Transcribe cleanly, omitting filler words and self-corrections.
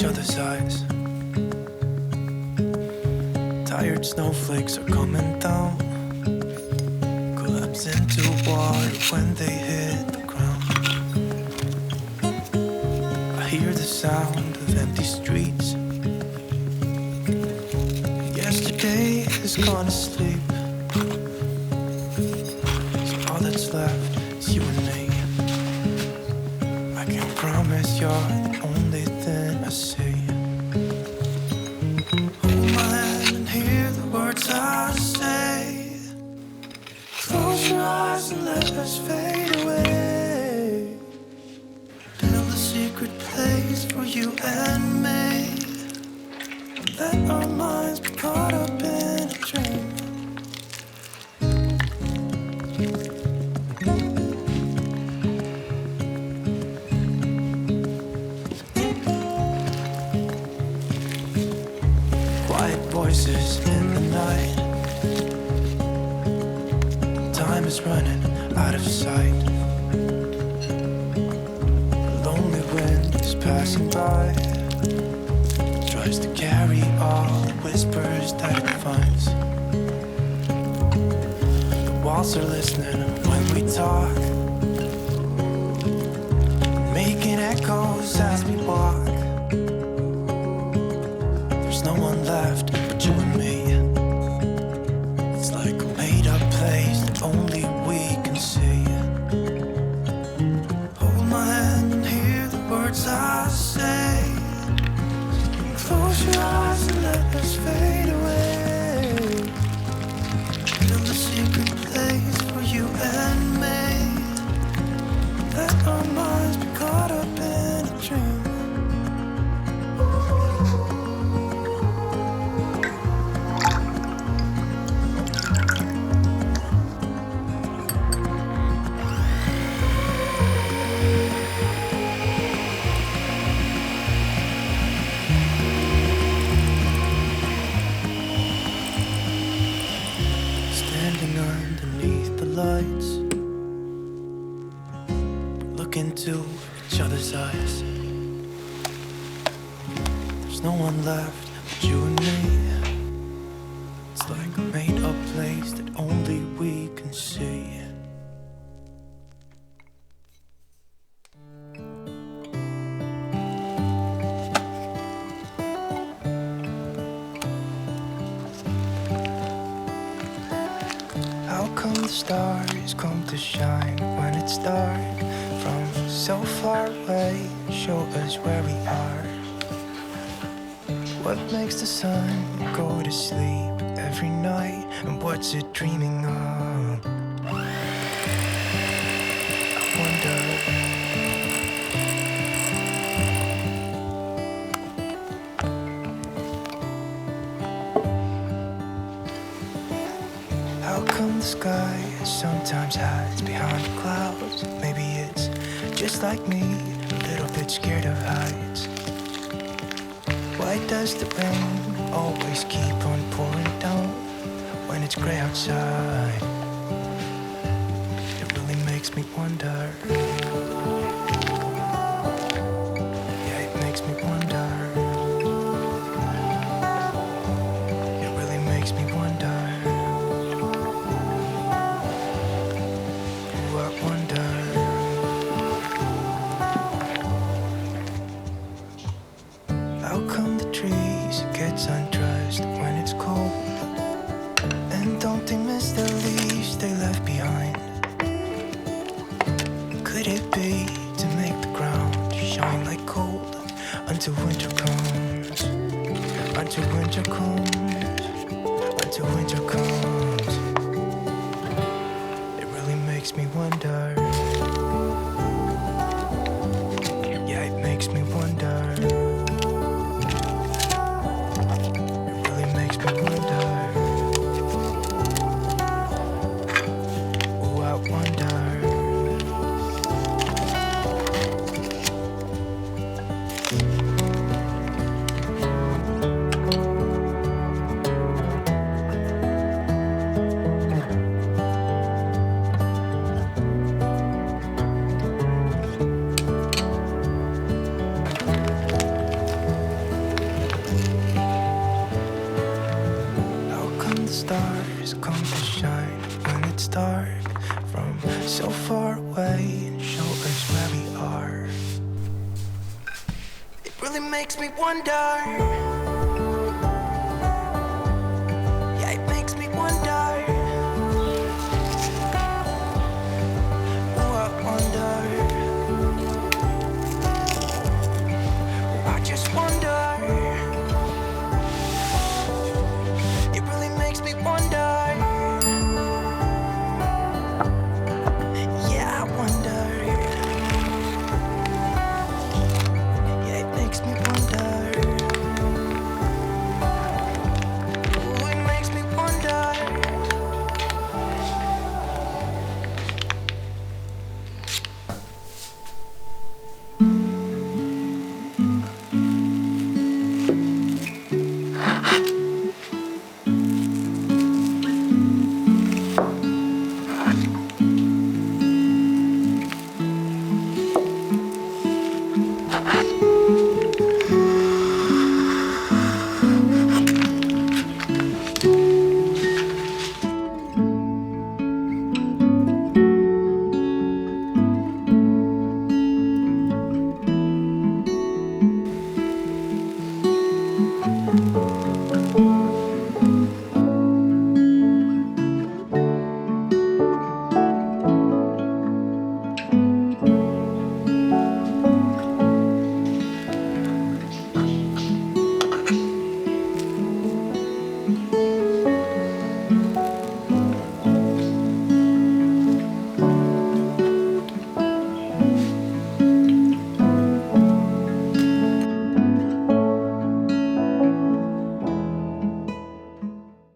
each other's eyes. Tired snowflakes are coming down, collapse into water when they hit the ground. I hear the sound of empty streets. Yesterday has gone to sleep, so all that's left is you and me. I can't promise you're the only thing I see. Hold my hand and hear the words I say. Close your eyes and let us fade away. Build a secret place for you and me. Let our minds be caught up in a dream. Quiet voices in the night. Time is running out of sight. A lonely wind is passing by, tries to carry all the whispers that it finds. The walls are listening when we talk, making echoes as we walk. There's no one left but you and me. It's like a made-up place that only we can see. Hold my hand and hear the words I say. Close your eyes and let us fade away. Build a secret place for you and me. Let our minds be caught up in a dream. Standing underneath the lights, look into each other's eyes. There's no one left but you and me. It's like a made-up place that only we can see. How come the stars come to shine when it's dark? From so far away, show us where we are. What makes the sun go to sleep every night? And what's it dreaming of? I wonder. How come the sky sometimes hides behind the clouds? Maybe it's just like me, a little bit scared of heights. Why does the rain always keep on pouring down when it's gray outside? It really makes me wonder. Yeah, it makes me wonder. It really makes me wonder. Ooh, I wonder. How come the trees gets undressed when it's cold? And don't they miss the leaves they left behind? Could it be to make the ground shine like gold until winter comes? Until winter comes. Until winter comes. It really makes me wonder. Yeah, it makes me wonder. really makes me wonder. Yeah, it makes me wonder. Oh, I wonder. Oh, I just wonder. It really makes me wonder. Yeah, I wonder. Yeah, it makes me wonder. Oh, it makes me wonder.